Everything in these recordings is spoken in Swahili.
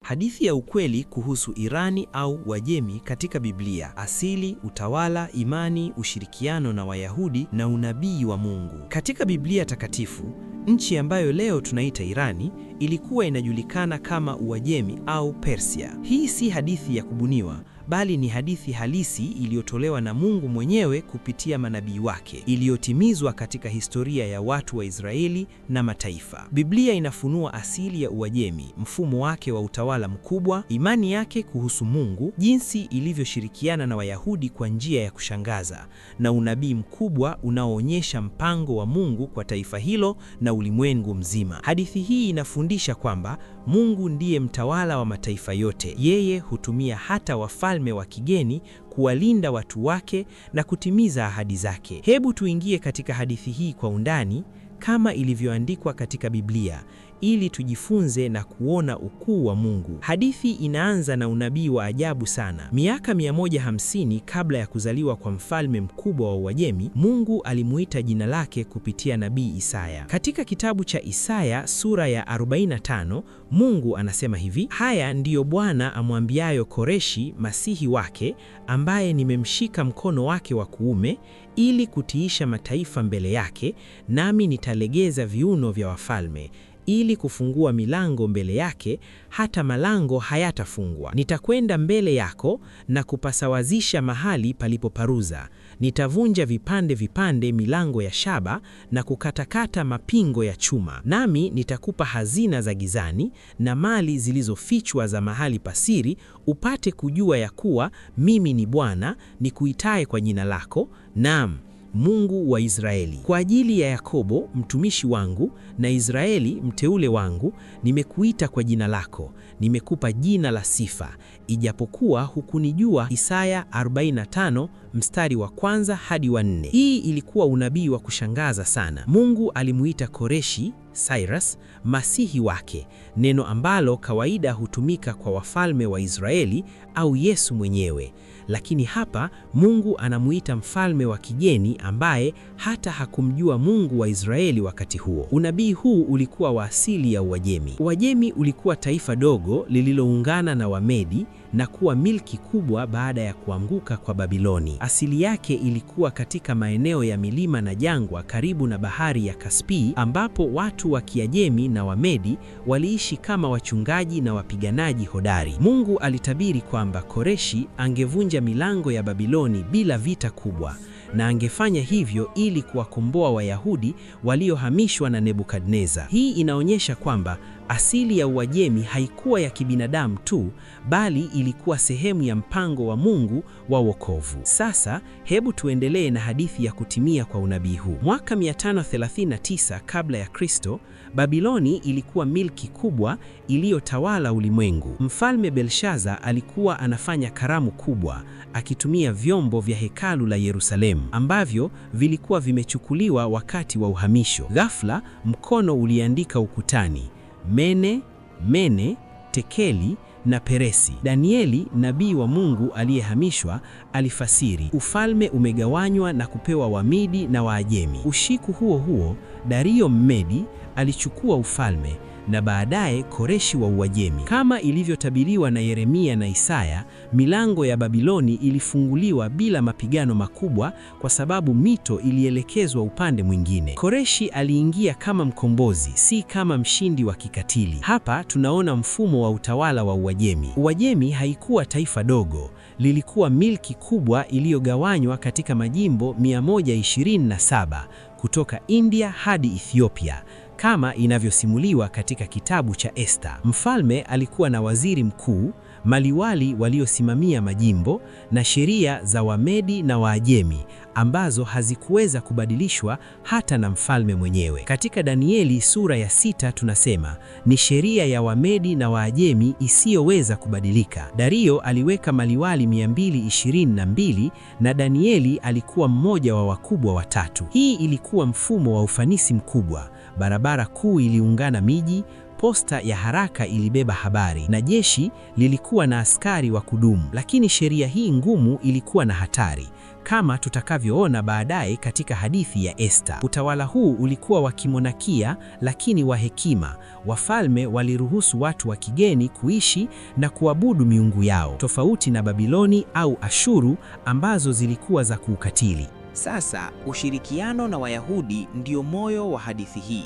Hadithi ya ukweli kuhusu Irani au Uajemi katika Biblia: asili, utawala, imani, ushirikiano na Wayahudi na unabii wa Mungu. Katika Biblia takatifu, nchi ambayo leo tunaita Irani ilikuwa inajulikana kama Uajemi au Persia. Hii si hadithi ya kubuniwa, bali ni hadithi halisi iliyotolewa na Mungu mwenyewe kupitia manabii wake, iliyotimizwa katika historia ya watu wa Israeli na mataifa. Biblia inafunua asili ya Uajemi, mfumo wake wa utawala mkubwa, imani yake kuhusu Mungu, jinsi ilivyoshirikiana na Wayahudi kwa njia ya kushangaza, na unabii mkubwa unaoonyesha mpango wa Mungu kwa taifa hilo na ulimwengu mzima. Hadithi hii inafundisha kwamba Mungu ndiye mtawala wa mataifa yote. Yeye hutumia hata wafalme wa kigeni kuwalinda watu wake na kutimiza ahadi zake. Hebu tuingie katika hadithi hii kwa undani kama ilivyoandikwa katika Biblia, ili tujifunze na kuona ukuu wa Mungu. Hadithi inaanza na unabii wa ajabu sana. Miaka 150 kabla ya kuzaliwa kwa mfalme mkubwa wa Uajemi, Mungu alimuita jina lake kupitia nabii Isaya. Katika kitabu cha Isaya sura ya 45, Mungu anasema hivi: haya ndiyo Bwana amwambiayo Koreshi masihi wake, ambaye nimemshika mkono wake wa kuume ili kutiisha mataifa mbele yake, nami nitalegeza viuno vya wafalme ili kufungua milango mbele yake, hata malango hayatafungwa. Nitakwenda mbele yako na kupasawazisha mahali palipoparuza. Nitavunja vipande vipande milango ya shaba na kukatakata mapingo ya chuma. Nami nitakupa hazina za gizani na mali zilizofichwa za mahali pasiri, upate kujua ya kuwa mimi ni Bwana nikuitaye kwa jina lako, naam, Mungu wa Israeli. Kwa ajili ya Yakobo mtumishi wangu na Israeli mteule wangu, nimekuita kwa jina lako, nimekupa jina la sifa, ijapokuwa hukunijua. Isaya 45 mstari wa 1 hadi wa 4. Hii ilikuwa unabii wa kushangaza sana. Mungu alimuita Koreshi, Cyrus, masihi wake, neno ambalo kawaida hutumika kwa wafalme wa Israeli au Yesu mwenyewe. Lakini hapa Mungu anamuita mfalme wa kigeni ambaye hata hakumjua Mungu wa Israeli wakati huo. Unabii huu ulikuwa wa asili ya Uajemi. Uajemi ulikuwa taifa dogo lililoungana na Wamedi na kuwa milki kubwa baada ya kuanguka kwa Babiloni. Asili yake ilikuwa katika maeneo ya milima na jangwa karibu na bahari ya Kaspi, ambapo watu wa Kiajemi na Wamedi waliishi kama wachungaji na wapiganaji hodari. Mungu alitabiri kwamba Koreshi angevunja milango ya Babiloni bila vita kubwa, na angefanya hivyo ili kuwakomboa Wayahudi waliohamishwa na Nebukadneza. Hii inaonyesha kwamba asili ya Uajemi haikuwa ya kibinadamu tu, bali ilikuwa sehemu ya mpango wa Mungu wa wokovu. Sasa hebu tuendelee na hadithi ya kutimia kwa unabii huu. Mwaka 539 kabla ya Kristo, Babiloni ilikuwa milki kubwa iliyotawala ulimwengu. Mfalme Belshaza alikuwa anafanya karamu kubwa akitumia vyombo vya hekalu la Yerusalemu ambavyo vilikuwa vimechukuliwa wakati wa uhamisho. Ghafla mkono uliandika ukutani: Mene, Mene, Tekeli na Peresi. Danieli, nabii wa Mungu aliyehamishwa, alifasiri: ufalme umegawanywa na kupewa Wamedi na Waajemi. Usiku huo huo, Dario Mmedi alichukua ufalme na baadaye Koreshi wa Uajemi. Kama ilivyotabiriwa na Yeremia na Isaya, milango ya Babiloni ilifunguliwa bila mapigano makubwa kwa sababu mito ilielekezwa upande mwingine. Koreshi aliingia kama mkombozi, si kama mshindi wa kikatili. Hapa tunaona mfumo wa utawala wa Uajemi. Uajemi haikuwa taifa dogo, lilikuwa milki kubwa iliyogawanywa katika majimbo 127 kutoka India hadi Ethiopia, kama inavyosimuliwa katika kitabu cha Esta. Mfalme alikuwa na waziri mkuu, maliwali waliosimamia majimbo, na sheria za Wamedi na Waajemi ambazo hazikuweza kubadilishwa hata na mfalme mwenyewe. Katika Danieli sura ya 6 tunasema ni sheria ya Wamedi na Waajemi isiyoweza kubadilika. Dario aliweka maliwali 222 na Danieli alikuwa mmoja wa wakubwa watatu. Hii ilikuwa mfumo wa ufanisi mkubwa. Barabara kuu iliungana miji, posta ya haraka ilibeba habari na jeshi lilikuwa na askari wa kudumu. Lakini sheria hii ngumu ilikuwa na hatari, kama tutakavyoona baadaye katika hadithi ya Esta. Utawala huu ulikuwa wa kimonakia lakini wa hekima. Wafalme waliruhusu watu wa kigeni kuishi na kuabudu miungu yao, tofauti na Babiloni au Ashuru ambazo zilikuwa za kuukatili. Sasa ushirikiano na Wayahudi ndio moyo wa hadithi hii.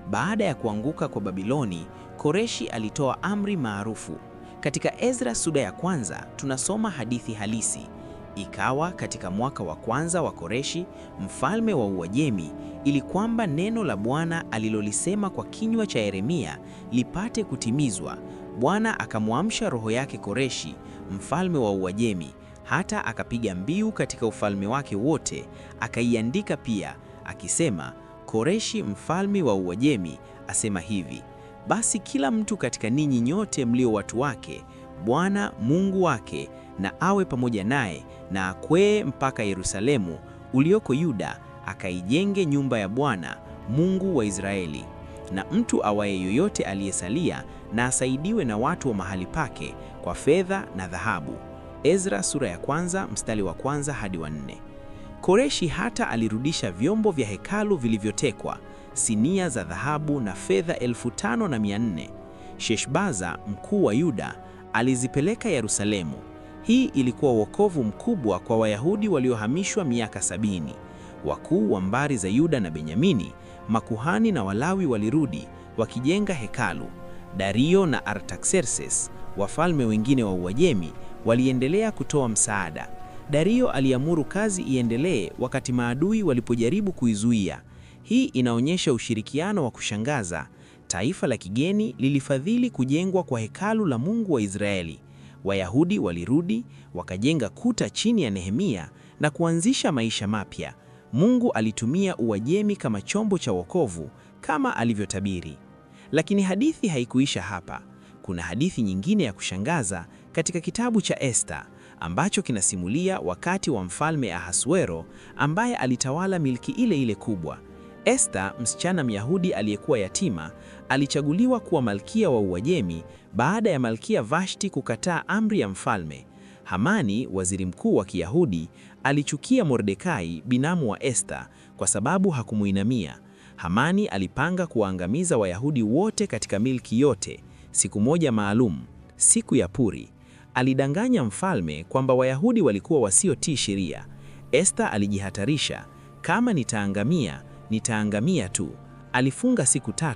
Baada ya kuanguka kwa Babiloni, Koreshi alitoa amri maarufu. Katika Ezra sura ya kwanza tunasoma hadithi halisi. Ikawa katika mwaka wa kwanza wa Koreshi, mfalme wa Uajemi, ili kwamba neno la Bwana alilolisema kwa kinywa cha Yeremia lipate kutimizwa, Bwana akamwamsha roho yake Koreshi, mfalme wa Uajemi, hata akapiga mbiu katika ufalme wake wote, akaiandika pia, akisema, Koreshi mfalme wa Uajemi asema hivi: basi kila mtu katika ninyi nyote mlio watu wake, Bwana Mungu wake na awe pamoja naye, na akwee mpaka Yerusalemu ulioko Yuda, akaijenge nyumba ya Bwana Mungu wa Israeli. Na mtu awaye yoyote aliyesalia na asaidiwe na watu wa mahali pake kwa fedha na dhahabu. Ezra sura ya kwanza mstari wa kwanza hadi wa 4. Koreshi hata alirudisha vyombo vya hekalu vilivyotekwa, sinia za dhahabu na fedha 5,400. Sheshbaza mkuu wa Yuda alizipeleka Yerusalemu. Hii ilikuwa wokovu mkubwa kwa Wayahudi waliohamishwa miaka 70. Wakuu wa mbari za Yuda na Benyamini, makuhani na Walawi walirudi wakijenga hekalu. Dario na Artaxerxes, wafalme wengine wa Uajemi, waliendelea kutoa msaada. Dario aliamuru kazi iendelee wakati maadui walipojaribu kuizuia. Hii inaonyesha ushirikiano wa kushangaza. Taifa la kigeni lilifadhili kujengwa kwa hekalu la Mungu wa Israeli. Wayahudi walirudi, wakajenga kuta chini ya Nehemia na kuanzisha maisha mapya. Mungu alitumia Uajemi kama chombo cha wokovu kama alivyotabiri. Lakini hadithi haikuisha hapa. Kuna hadithi nyingine ya kushangaza katika kitabu cha Esta, ambacho kinasimulia wakati wa mfalme Ahasuero ambaye alitawala milki ile ile kubwa. Esta, msichana Myahudi aliyekuwa yatima, alichaguliwa kuwa malkia wa Uajemi baada ya Malkia Vashti kukataa amri ya mfalme. Hamani, waziri mkuu wa Kiyahudi, alichukia Mordekai, binamu wa Esta, kwa sababu hakumuinamia. Hamani alipanga kuwaangamiza Wayahudi wote katika milki yote, siku moja maalum, siku ya Puri. Alidanganya mfalme kwamba Wayahudi walikuwa wasiotii sheria. Esta alijihatarisha, kama nitaangamia tu. Alifunga siku 3,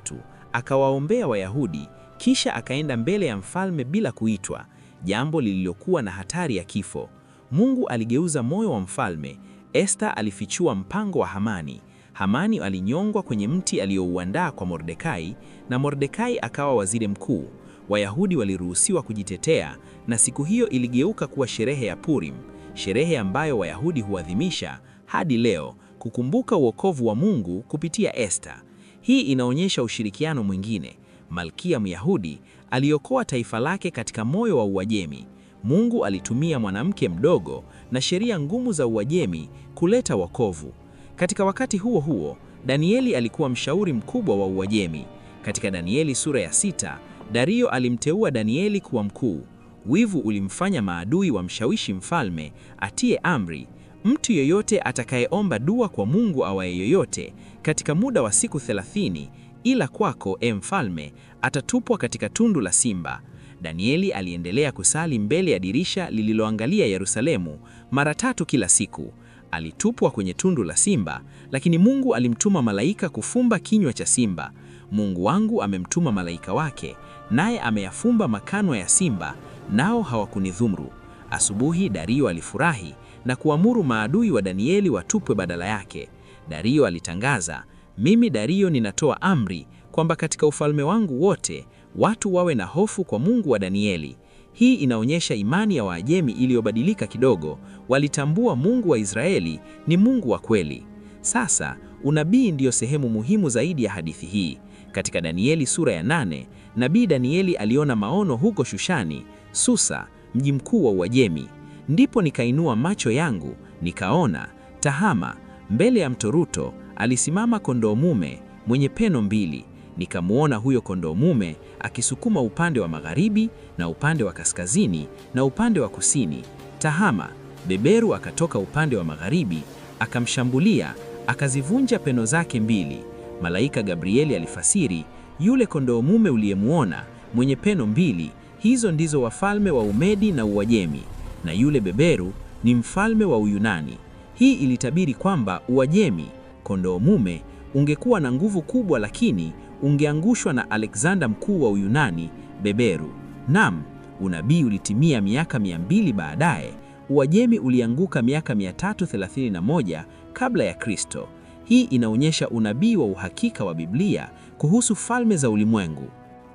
akawaombea Wayahudi, kisha akaenda mbele ya mfalme bila kuitwa, jambo lililokuwa na hatari ya kifo. Mungu aligeuza moyo wa mfalme. Esta alifichua mpango wa Hamani. Hamani alinyongwa kwenye mti aliyouandaa kwa Mordekai, na Mordekai akawa waziri mkuu. Wayahudi waliruhusiwa kujitetea, na siku hiyo iligeuka kuwa sherehe ya Purim, sherehe ambayo Wayahudi huadhimisha hadi leo, kukumbuka wokovu wa Mungu kupitia Esta. Hii inaonyesha ushirikiano mwingine. Malkia Myahudi aliokoa taifa lake katika moyo wa Uajemi. Mungu alitumia mwanamke mdogo na sheria ngumu za Uajemi kuleta wokovu. Katika wakati huo huo, Danieli alikuwa mshauri mkubwa wa Uajemi. Katika Danieli sura ya 6, Dario alimteua Danieli kuwa mkuu. Wivu ulimfanya maadui wamshawishi mfalme atie amri, mtu yeyote atakayeomba dua kwa Mungu awaye yoyote katika muda wa siku 30, ila kwako, mfalme, atatupwa katika tundu la simba. Danieli aliendelea kusali mbele ya dirisha lililoangalia Yerusalemu mara 3 kila siku. Alitupwa kwenye tundu la simba, lakini Mungu alimtuma malaika kufumba kinywa cha simba. Mungu wangu amemtuma malaika wake, naye ameyafumba makanwa ya simba, nao hawakunidhuru. Asubuhi Dario alifurahi na kuamuru maadui wa Danieli watupwe badala yake. Dario alitangaza, mimi Dario ninatoa amri kwamba katika ufalme wangu wote watu wawe na hofu kwa Mungu wa Danieli. Hii inaonyesha imani ya Waajemi iliyobadilika kidogo. Walitambua Mungu wa Israeli ni Mungu wa kweli. Sasa, unabii ndiyo sehemu muhimu zaidi ya hadithi hii. Katika Danieli sura ya 8, nabii Danieli aliona maono huko Shushani, Susa, mji mkuu wa Uajemi. Ndipo nikainua macho yangu, nikaona, tahama, mbele ya mto Ruto alisimama kondoo mume mwenye peno 2. Nikamwona huyo kondoo mume akisukuma upande wa magharibi na upande wa kaskazini na upande wa kusini. Tahama, beberu akatoka upande wa magharibi, akamshambulia, akazivunja peno zake mbili. Malaika Gabrieli alifasiri, yule kondoo mume uliyemwona mwenye peno mbili, hizo ndizo wafalme wa Umedi na Uajemi, na yule beberu ni mfalme wa Uyunani. Hii ilitabiri kwamba Uajemi, kondoo mume, ungekuwa na nguvu kubwa, lakini ungeangushwa na Alexander mkuu wa Uyunani, beberu. Naam, unabii ulitimia miaka 200 baadaye. Uajemi ulianguka miaka 331 kabla ya Kristo. Hii inaonyesha unabii wa uhakika wa Biblia kuhusu falme za ulimwengu.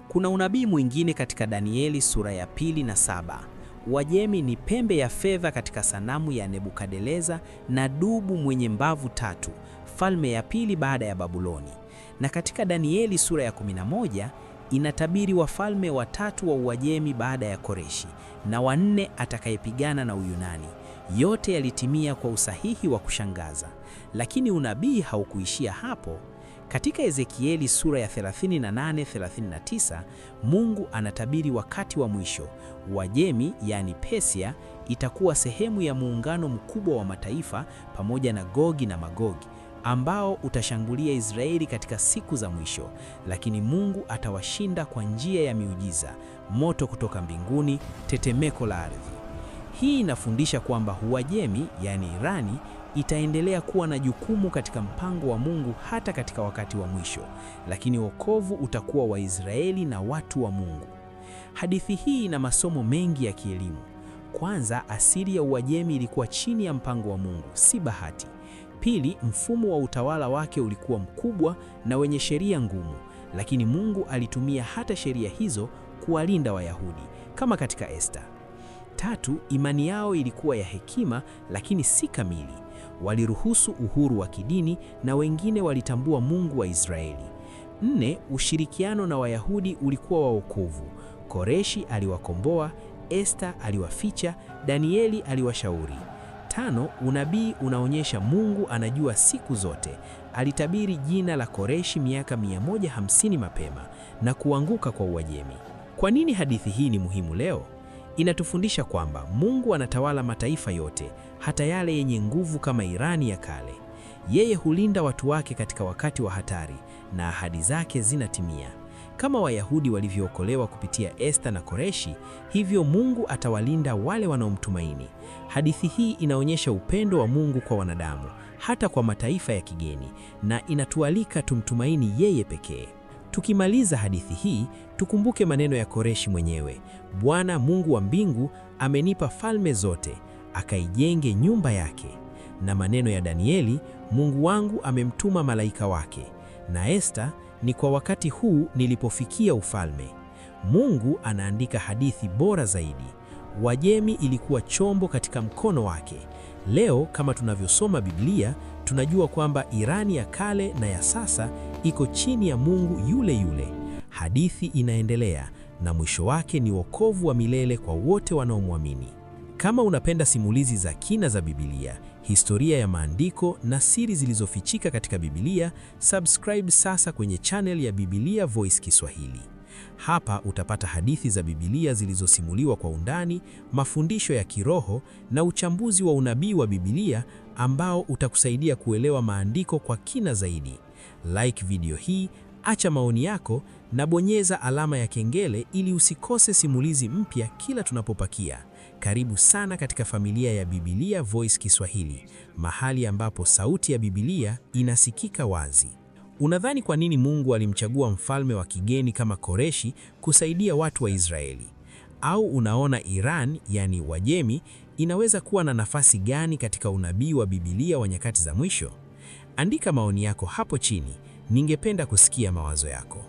Kuna unabii mwingine katika Danieli sura ya 2 na 7. Uajemi ni pembe ya fedha katika sanamu ya Nebukadneza na dubu mwenye mbavu 3, falme ya pili baada ya Babuloni. Na katika Danieli sura ya 11 inatabiri wafalme watatu wa Uajemi baada ya Koreshi na wanne atakayepigana na Uyunani. Yote yalitimia kwa usahihi wa kushangaza. Lakini unabii haukuishia hapo. Katika Ezekieli sura ya 38-39, Mungu anatabiri wakati wa mwisho. Uajemi, yani Persia, itakuwa sehemu ya muungano mkubwa wa mataifa pamoja na Gogi na Magogi, ambao utashambulia Israeli katika siku za mwisho. Lakini Mungu atawashinda kwa njia ya miujiza, moto kutoka mbinguni, tetemeko la ardhi. Hii inafundisha kwamba Uajemi, yani Irani, itaendelea kuwa na jukumu katika mpango wa Mungu hata katika wakati wa mwisho, lakini wokovu utakuwa wa Israeli na watu wa Mungu. Hadithi hii ina masomo mengi ya kielimu. Kwanza, asili ya Uajemi ilikuwa chini ya mpango wa Mungu, si bahati. Pili, mfumo wa utawala wake ulikuwa mkubwa na wenye sheria ngumu, lakini Mungu alitumia hata sheria hizo kuwalinda Wayahudi, kama katika Esta. Tatu, imani yao ilikuwa ya hekima lakini si kamili. Waliruhusu uhuru wa kidini na wengine walitambua Mungu wa Israeli. 4, ushirikiano na Wayahudi ulikuwa wa wokovu. Koreshi aliwakomboa, Esta aliwaficha, Danieli aliwashauri. 5, unabii unaonyesha Mungu anajua siku zote. Alitabiri jina la Koreshi miaka 150 mapema na kuanguka kwa Uajemi. Kwa nini hadithi hii ni muhimu leo? Inatufundisha kwamba Mungu anatawala mataifa yote, hata yale yenye nguvu kama Irani ya kale. Yeye hulinda watu wake katika wakati wa hatari na ahadi zake zinatimia. Kama Wayahudi walivyookolewa kupitia Esta na Koreshi, hivyo Mungu atawalinda wale wanaomtumaini. Hadithi hii inaonyesha upendo wa Mungu kwa wanadamu, hata kwa mataifa ya kigeni, na inatualika tumtumaini yeye pekee. Tukimaliza hadithi hii, tukumbuke maneno ya Koreshi mwenyewe: Bwana Mungu wa mbingu amenipa falme zote, akaijenge nyumba yake. Na maneno ya Danieli: Mungu wangu amemtuma malaika wake. Na Esta: ni kwa wakati huu nilipofikia ufalme. Mungu anaandika hadithi bora zaidi. Uajemi ilikuwa chombo katika mkono wake. Leo kama tunavyosoma Biblia, tunajua kwamba Irani ya kale na ya sasa iko chini ya Mungu yule yule. Hadithi inaendelea na mwisho wake ni wokovu wa milele kwa wote wanaomwamini. Kama unapenda simulizi za kina za Biblia, historia ya maandiko na siri zilizofichika katika Biblia, subscribe sasa kwenye channel ya Biblia Voice Kiswahili. Hapa utapata hadithi za Biblia zilizosimuliwa kwa undani, mafundisho ya kiroho na uchambuzi wa unabii wa Biblia ambao utakusaidia kuelewa maandiko kwa kina zaidi. Like video hii, acha maoni yako na bonyeza alama ya kengele ili usikose simulizi mpya kila tunapopakia. Karibu sana katika familia ya Biblia Voice Kiswahili, mahali ambapo sauti ya Biblia inasikika wazi. Unadhani kwa nini Mungu alimchagua mfalme wa kigeni kama Koreshi kusaidia watu wa Israeli? Au unaona Iran, yani Uajemi, inaweza kuwa na nafasi gani katika unabii wa Biblia wa nyakati za mwisho? Andika maoni yako hapo chini. Ningependa kusikia mawazo yako.